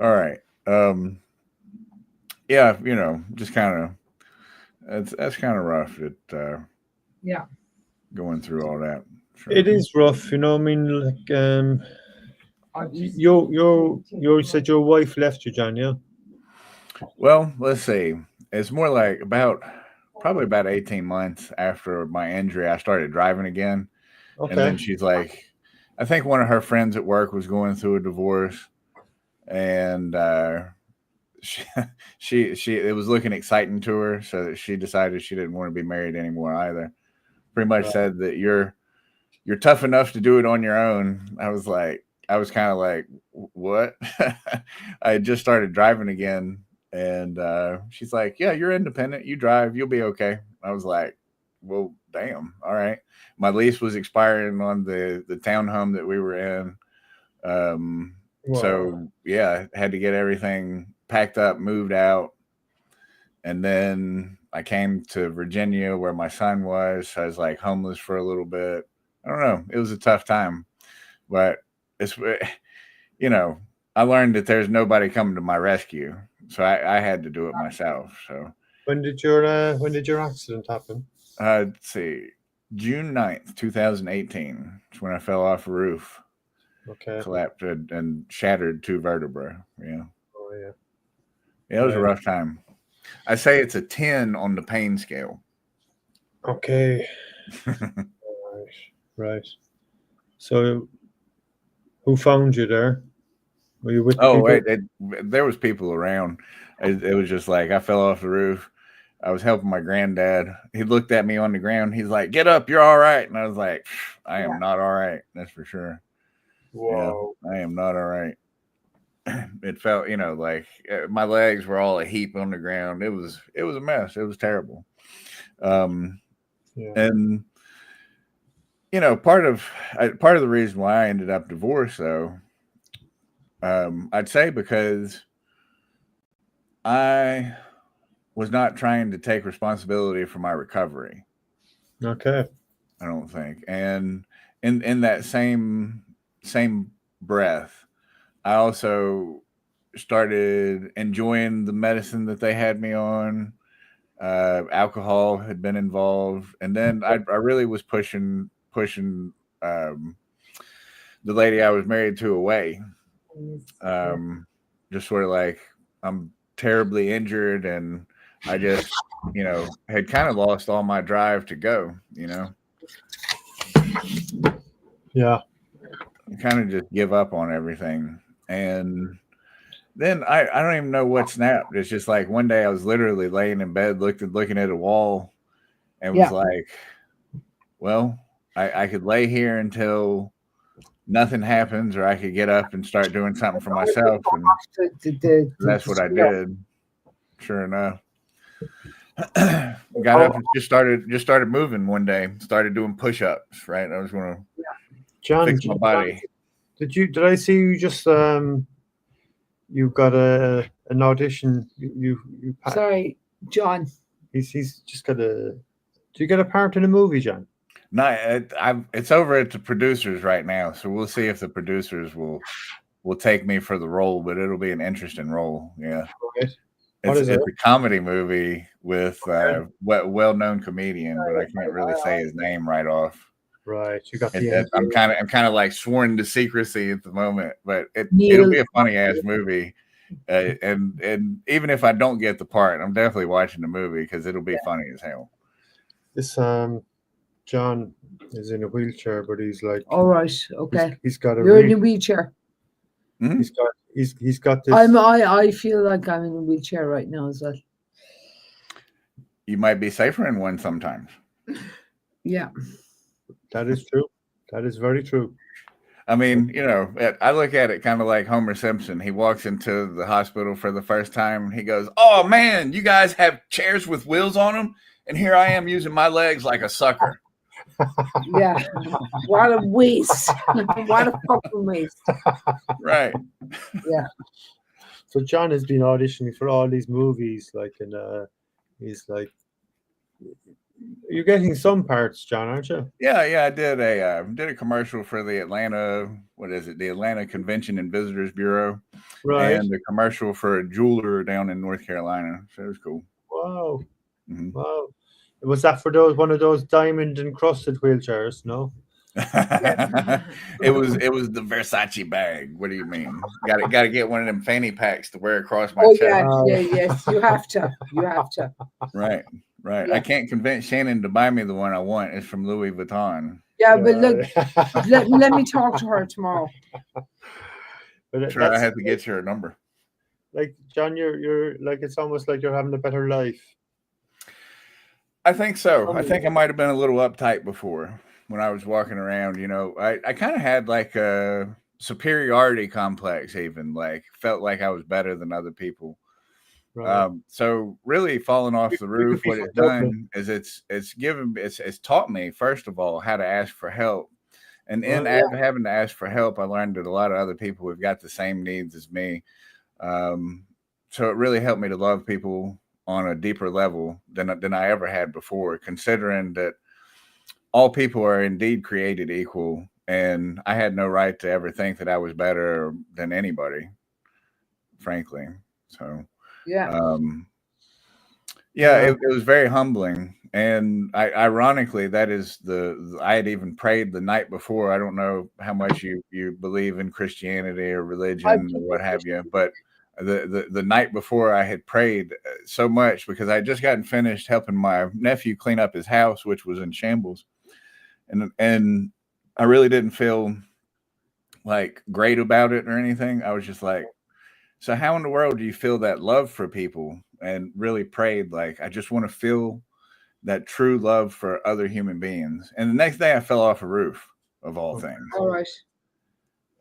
All right. Yeah, just kind of, that's kind of rough going through all that. Sure. It is rough, I mean, like, you said your wife left you, John, yeah? Well, let's see. It's more like probably about 18 months after my injury, I started driving again. Okay. And then she's like, I think one of her friends at work was going through a divorce, and she it was looking exciting to her, so that she decided she didn't want to be married anymore either. Pretty much said that you're tough enough to do it on your own. I was kind of like, what? I had just started driving again, and she's like, yeah, you're independent. You drive. You'll be okay. I was like, well, damn. All right. My lease was expiring on the townhome that we were in. So yeah, I had to get everything packed up, moved out. And then I came to Virginia where my son was. I was like homeless for a little bit. I don't know. It was a tough time, but it's, I learned that there's nobody coming to my rescue. So I had to do it myself. So when did your accident happen? Let's see, June 9th, 2018. It's when I fell off a roof. Okay. Collapsed and shattered 2 vertebrae. Yeah. Oh yeah. Yeah, it was a rough time. I say it's a 10 on the pain scale. Okay. Right. So, who found you there? Were you with? There was people around. It was just like I fell off the roof. I was helping my granddad. He looked at me on the ground. He's like, "Get up, you're all right." And I was like, "I am not all right. That's for sure." Whoa. Yeah, I am not all right. It felt, like my legs were all a heap on the ground. It was a mess. It was terrible. And part of the reason why I ended up divorced, though, I'd say because I was not trying to take responsibility for my recovery. Okay. I don't think. And in that same breath, I also started enjoying the medicine that they had me on. Alcohol had been involved, and then I really was pushing the lady I was married to away. Just sort of like, I'm terribly injured, and I just, had kind of lost all my drive to go, Yeah. kind of just give up on everything. And then I don't even know what snapped. It's just like one day I was literally laying in bed, looking at a wall, and was like, well, I could lay here until nothing happens, or I could get up and start doing something for myself. And that's what I did. Sure enough. Got up and just started moving one day. Started doing push-ups. Right, I was going to John, fix my body. Did I see you just you got an audition. You Sorry, John. he's just got a. Do you get a part in a movie, John? No, it's over at the producers right now, so we'll see if the producers will take me for the role, but it'll be an interesting role. Yeah, Right. What is it's it? a comedy movie with well-known comedian, but I can't really say his name right off. Right. You got the. I'm kind of like sworn to secrecy at the moment, but it'll Neil. be a funny ass movie. And even if I don't get the part, I'm definitely watching the movie because it'll be funny as hell. This John is in a wheelchair, but he's like. All right. Okay. He's got a. You're in a wheelchair. Mhm. He's got this. I feel like I'm in a wheelchair right now as well. You might be safer in one sometimes. Yeah. That is true. That is very true. I mean, I look at it kind of like Homer Simpson. He walks into the hospital for the first time and he goes, "Oh man, you guys have chairs with wheels on them, and here I am using my legs like a sucker." Yeah. What a waste. What a fucking waste. Right. Yeah. So John has been auditioning for all these movies, he's like. You're getting some parts, John, aren't you? Yeah. I did a commercial for the Atlanta. What is it? The Atlanta Convention and Visitors Bureau. Right. And a commercial for a jeweler down in North Carolina. So it was cool. Wow. Mm-hmm. Wow. Was that for one of those diamond encrusted wheelchairs? No. It was the Versace bag. What do you mean? Got to get one of them fanny packs to wear across my chest. Yes, you have to. Right. Yeah. I can't convince Shannon to buy me the one I want. It's from Louis Vuitton. Yeah, but look, let me talk to her tomorrow. But Sure, I have to get your number. Like John, you're like, it's almost like you're having a better life. I think so. I think I might have been a little uptight before when I was walking around. I kind of had like a superiority complex, even like felt like I was better than other people. Right. So really falling off the roof, what it's done is it's taught me, first of all, how to ask for help. And in having to ask for help, I learned that a lot of other people have got the same needs as me. So it really helped me to love people on a deeper level than I ever had before, considering that all people are indeed created equal. And I had no right to ever think that I was better than anybody, frankly. So it was very humbling. And ironically, that is I had even prayed the night before. I don't know how much you believe in Christianity or religion or what have you, but the night before I had prayed so much because I had just gotten finished helping my nephew clean up his house, which was in shambles. And I really didn't feel like great about it or anything. I was just like, so how in the world do you feel that love for people? And really prayed, like, I just want to feel that true love for other human beings. And the next day I fell off a roof, of all things. All right.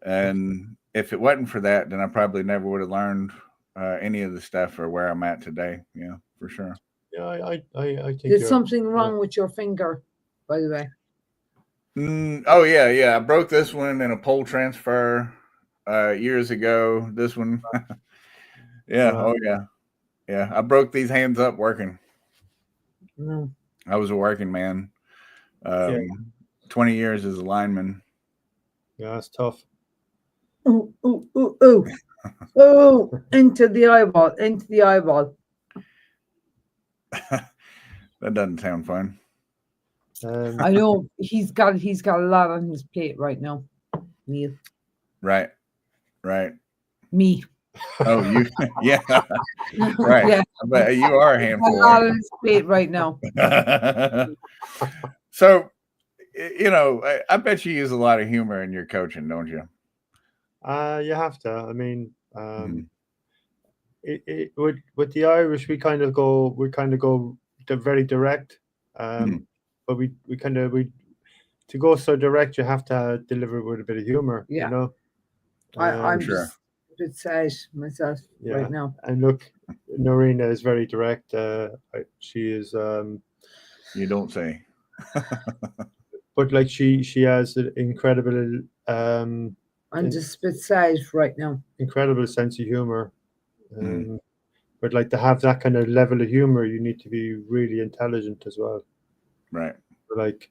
And if it wasn't for that, then I probably never would have learned any of the stuff or where I'm at today. Yeah, for sure. Yeah, I think there's something wrong with your finger, by the way. Oh yeah. I broke this one in a pole transfer years ago. This one. Yeah. Oh yeah. Yeah. I broke these hands up working. No. I was a working man. 20 years as a lineman. Yeah, that's tough. Oh, into the eyeball. That doesn't sound fun. I know he's got a lot on his plate right now, Neil. Right. Me. Oh, you? Yeah. Right. Yeah. But you are a handful. A lot on his plate right now. So, I bet you use a lot of humor in your coaching, don't you? You have to. I mean, with the Irish, we kind of go very direct. But we to go so direct, you have to deliver with a bit of humor. Yeah. I'm sure. Just a bit sad myself right now. And look, Norina is very direct. She is. You don't say. But like she has an incredible I'm just a bit sad right now. incredible sense of humor. Mm. But like to have that kind of level of humor, you need to be really intelligent as well. Right. Like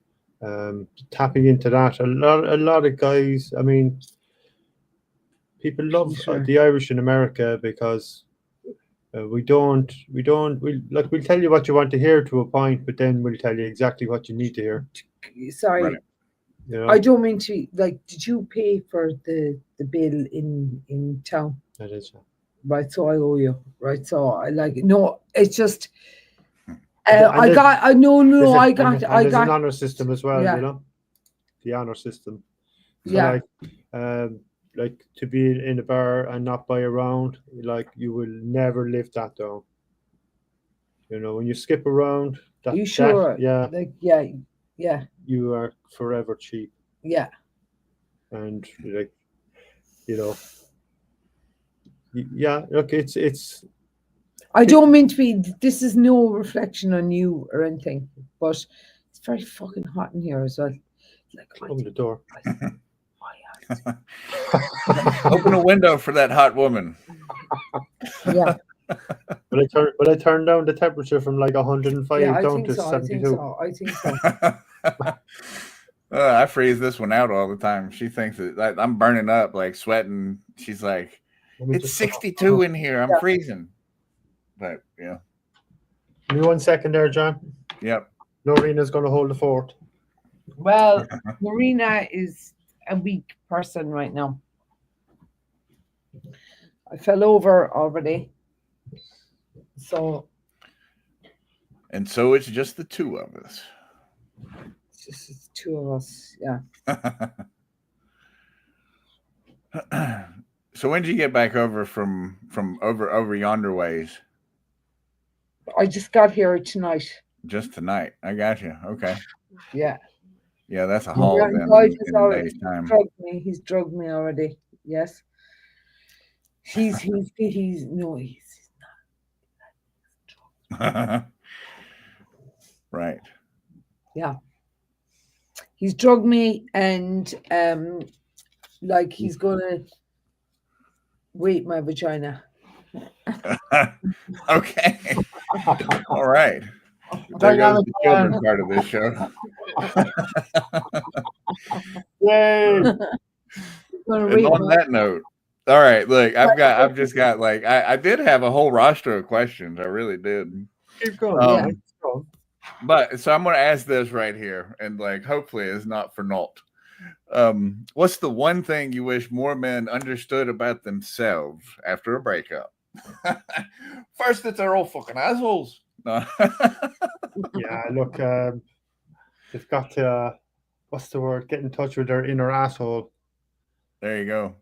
tapping into that. A lot of guys. I mean, people love Sure. the Irish in America because we'll tell you what you want to hear to a point, but then we'll tell you exactly what you need to hear. Sorry, Right. You know, I don't mean to be like. Did you pay for the bill in town? that is. Right, so I owe you. Right, so I like no. It's just. And I there's- got. No, no, There's no. a- I and got. I there's an got. honor system as well. Yeah. You know, the honor system. So Yeah. like to be in a bar and not buy a round, like you will never live that down. You know, when you skip around, You sure? yeah, Like yeah, yeah, you are forever cheap. yeah. And like, you know, yeah. Look, it's I don't mean to be. This is no reflection on you or anything, but it's very fucking hot in here as well. Like I open the door. Open a window for that hot woman. Yeah, But I turned down the temperature from like 105 yeah. I down think to so. 72. I think so. I freeze this one out all the time. She thinks that I'm burning up, like sweating. She's like, Let me it's just- 62 in here. I'm freezing. But yeah. Give me 1 second there, John. Yep. Noreena's going to hold the fort. Well, Marina is a weak person right now. I fell over already. So And so it's just the two of us. it's two of us. Yeah. So when did you get back over from over yonder ways? I just got here tonight. Just tonight. I got you. Okay. Yeah. Yeah, that's a haul Yeah, then Lloyd has in a already day's time. drugged me. He's drugged me already. Yes. He's no, he's Right. yeah. He's drugged me and like he's gonna rape my vagina. Okay. All right. There goes the children part of this show. Yay! Gonna And rape on my- that note, all right, look, I've just got like I did have a whole roster of questions. I really did. Keep going. Um, yeah. Keep going. But so I'm gonna ask this right here, and like hopefully it's not for naught. What's the one thing you wish more men understood about themselves after a breakup? First, that they're all fucking assholes. No. Yeah, look, they've got to, what's the word? Get in touch with their inner asshole. There you go.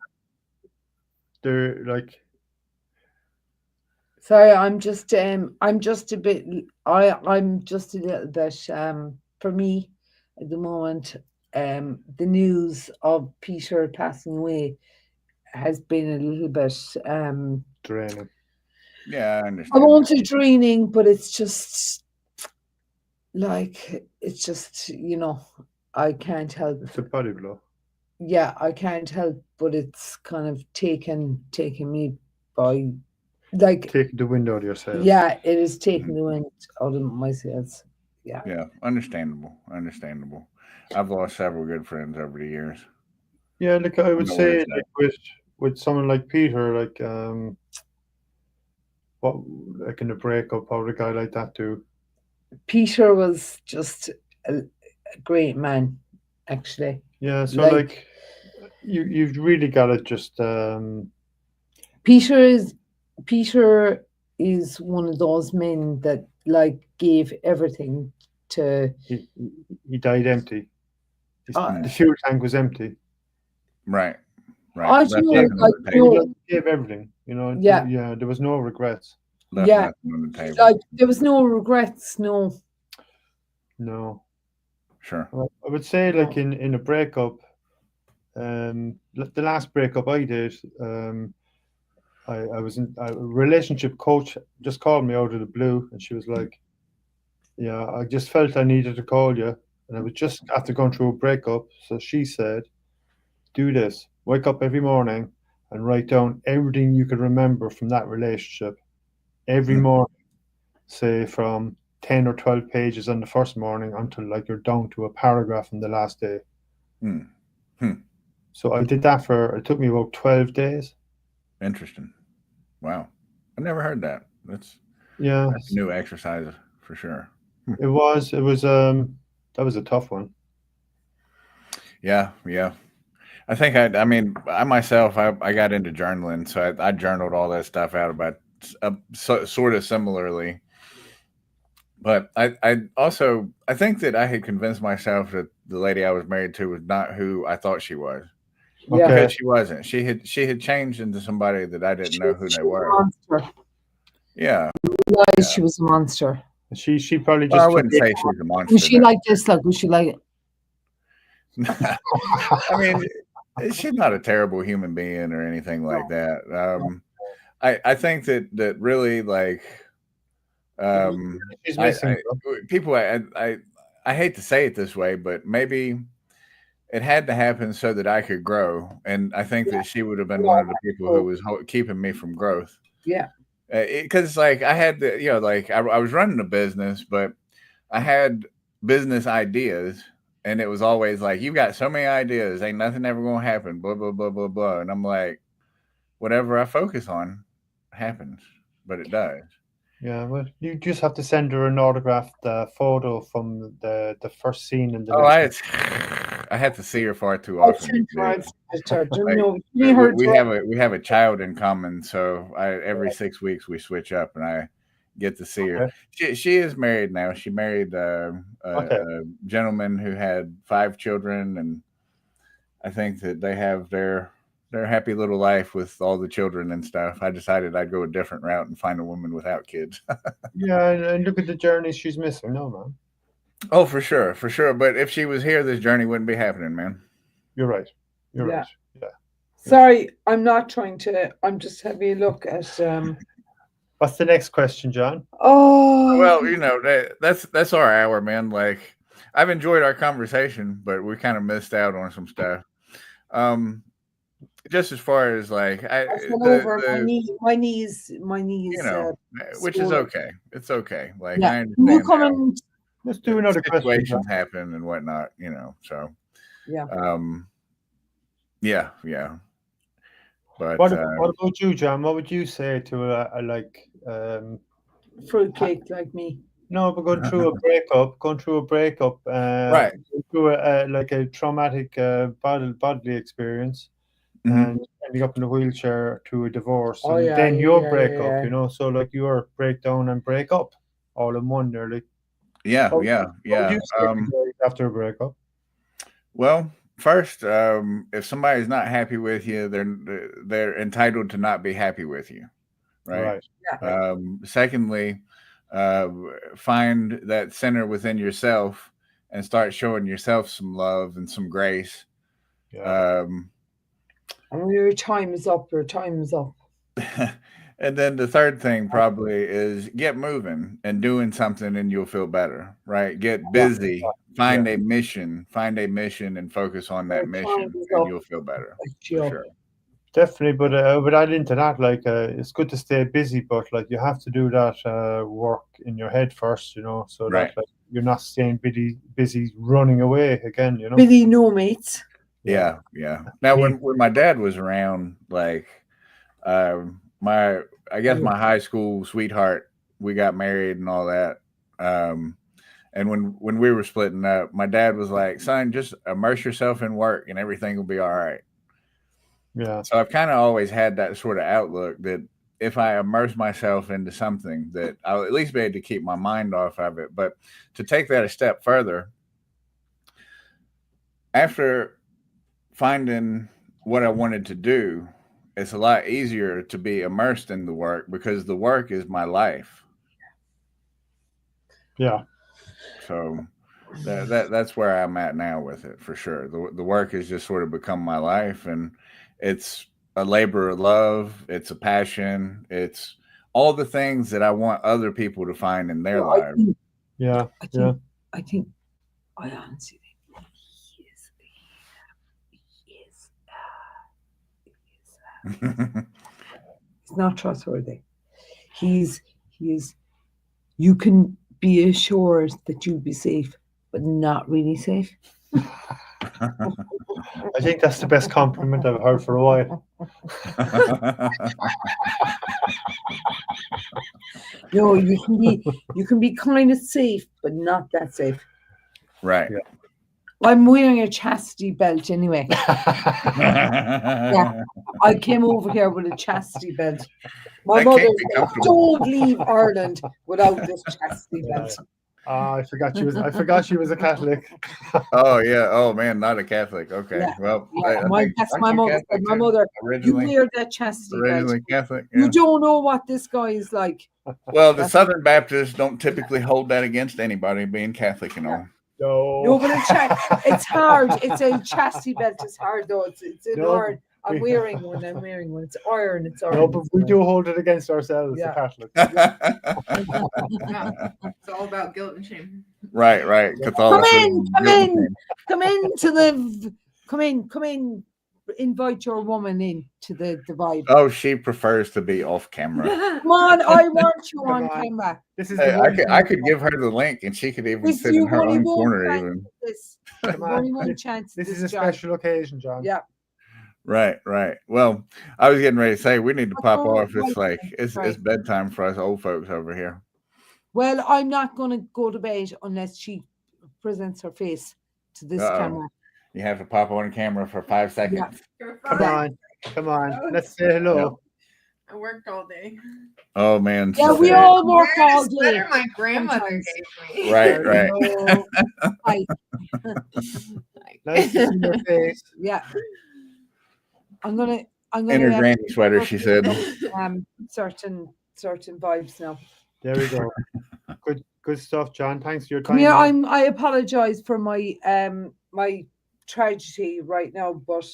They're like, Sorry, I'm just a bit I'm just a little bit for me at the moment, the news of Peter passing away has been a little bit draining. Yeah, I I understand. won't say draining, but it's just like you know, I can't help. It's a body blow. Yeah, I can't help, but it's kind of taken me by like Take the wind out of yourself. yeah, it is taking the wind out of my sails. Yeah. Yeah, understandable. Understandable. I've lost several good friends over the years. Yeah, like I would No say, worries, like with someone like Peter, like what like in a breakup, how would a guy like that do? Peter was just a great man, actually. Yeah, so Like- like you've really got to just Peter is one of those men that like gave everything to he died empty. Uh, The fuel tank was empty. Right. Right. I Left know, nothing like, on the table. no- He gave everything, you know. Yeah. Yeah, there was no regrets. Left yeah. nothing on the table. like there was no regrets, no. No. Sure. I would say like in a breakup, the last breakup I did, I was in a relationship coach just called me out of the blue and she was like, yeah, I just felt I needed to call you and I was just after going through a breakup. So she said, do this, wake up every morning and write down everything you could remember from that relationship every Hmm. morning, say from 10 or 12 pages on the first morning until like you're down to a paragraph in the last day. Hmm. Hmm. So I did that it took me about 12 days. Interesting. Wow. I never heard that. That's Yeah, a new exercise for sure. it was, that was a tough one. Yeah. Yeah. I think I mean, I myself, I got into journaling, so I journaled all that stuff out about sort of similarly. But I also, I think that I had convinced myself that the lady I was married to was not who I thought she was, Yeah. Okay. because she wasn't. She had changed into somebody that I didn't know who they She was were. a monster. Yeah. Realised she was a monster. She probably Well, I just wouldn't took say she's a monster. Was she like this? Like, was she like, I mean, she's not a terrible human being or anything like that. I think that really like she's I, missing. people I hate to say it this way, but maybe it had to happen so that I could grow, and I think that she would have been one of the people who was keeping me from growth. yeah, Because like I had the, you know, like I was running a business, but I had business ideas, and it was always like, you got so many ideas, ain't nothing ever gonna happen, blah blah blah blah blah. And I'm like, whatever I focus on happens, but it does. Yeah, well, you just have to send her an autographed photo from the first scene in the Oh, next. I had to see her far too I often. sent her. I to- sent her. Do you like, know? Me and her. we have a child in common, so every 6 weeks we switch up, and I get to see her. Okay. She is married now. She married Okay. a gentleman who had 5 children, and I think that they have their happy little life with all the children and stuff. I decided I'd go a different route and find a woman without kids. Yeah, and look at the journey she's missing. No, man, Oh, for sure, for sure. But if she was here, this journey wouldn't be happening, man. you're right. You're Yeah. right. Yeah. Sorry, I'm not trying to. I'm just having a look at. What's the next question, John? Oh, Well, you know, that's our hour, man. Like, I've enjoyed our conversation, but we kind of missed out on some stuff. Just as far as like I fell over my knees, you know, which is swollen. okay. It's okay. Like, Yeah. I You understand come how and Let's do another question. John. situations happen and whatnot, you know. So, yeah. Yeah. But What about you, John? What would you say to a like Fruitcake like me. no, but going through a breakup, right. through like a traumatic bodily experience, Mhm. and ending up in a wheelchair to a divorce, Oh, and yeah, then yeah, your yeah, breakup, yeah. you know, so like your breakdown and breakup all in one nearly. Yeah. What would Yeah. you say to guys after a breakup? Well, first, if somebody's not happy with you, they're entitled to not be happy with you, right? Yeah. Secondly, uh, find that center within yourself and start showing yourself some love and some grace. Yeah. And your time is up. Your time is up. And then the third thing probably is get moving and doing something, and you'll feel better, right? Get busy, find a mission, and focus on that Your mission, time is and up. you'll feel better. Cheer For up. sure. Definitely, but add into that, like it's good to stay busy, but like you have to do that work in your head first, you know, so Right. that like you're not staying busy running away again, you know. Billy, no mates. Yeah. Now, when my dad was around, like I guess my high school sweetheart, we got married and all that. And when we were splitting up, my dad was like, "Son, just immerse yourself in work, and everything will be all right." Yeah. So I've kind of always had that sort of outlook that if I immerse myself into something, that I'll at least be able to keep my mind off of it. But to take that a step further, after finding what I wanted to do, it's a lot easier to be immersed in the work because the work is my life. Yeah. So that's where I'm at now with it for sure. The work has just sort of become my life, and it's a labor of love. It's a passion. It's all the things that I want other people to find in their lives. Yeah. I think I honestly think he is He's not trustworthy. He is. You can be assured that you'll be safe, but not really safe. I think that's the best compliment I've heard for a while. No, you can be kind of safe, but not that safe. Right. Yeah. I'm wearing a chastity belt anyway. Yeah. I came over here with a chastity belt. My That mother can't be said, comfortable. "Don't leave Ireland without this chastity Yeah. belt." I forgot she was a Catholic. Oh yeah. Oh man, not a Catholic. Okay. Yeah. Well, Yeah, that's aren't my you mother Catholic said. My too? mother, you Originally, wear that chastity belt. originally Catholic. You Yeah. don't know what this guy is like. Well, the That's- Southern Baptists don't typically hold that against anybody being Catholic and all. No, but it's hard. It's a chastity belt. It's hard though. It's an No, iron. I'm wearing one. It's iron. It's iron. no, but we do hold it against ourselves, Yeah. the Catholics. Yeah. It's all about guilt and shame. Right. Catholicism, Come guilt in. and Come in. Invite your woman in to the vibe. oh, she prefers to be off camera. Come on, I want you Come on on. camera. This is Hey, the I one could thing- I could give her the link and she could even This sit in you her only own one corner chance even. This. Come on. Only one chance. This is a job. special occasion, John. Yeah. Right. Well, I was getting ready to say we need to pop Oh, off. It's right. like it's Right. bedtime for us old folks over here. Well, I'm not going to go to bed unless she presents her face to this Uh-oh. camera. You have to pop on camera for 5 seconds. You're Come fine. on. Let's say hello. I worked all day. Oh man. Yeah, so we sad. all work Wearing a all day. sweater my grandmother sometimes. gave me. Right. Hello. Hi. Nice to see your face. Yeah. I'm gonna In her granny sweater, she said. certain vibes now. There we go. Good stuff, John. Thanks for your Come time. here, man. I apologize for my my tragedy right now, but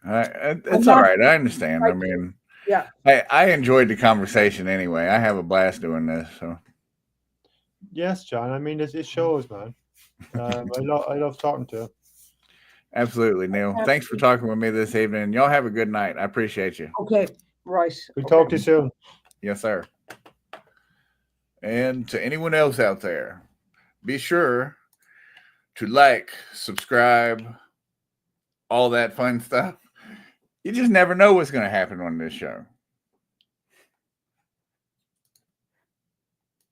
It's not- all right. I understand. I Right. mean, yeah. I enjoyed the conversation anyway. I have a blast doing this. So Yes, John. I mean, it shows, man. I love talking to you. absolutely, Neil. Thanks for talking with me this evening. Y'all have a good night. I appreciate you. Okay, right. We'll okay. talk to you soon. Yes, sir. And to anyone else out there, be sure to like, subscribe, all that fun stuff. You just never know what's going to happen on this show.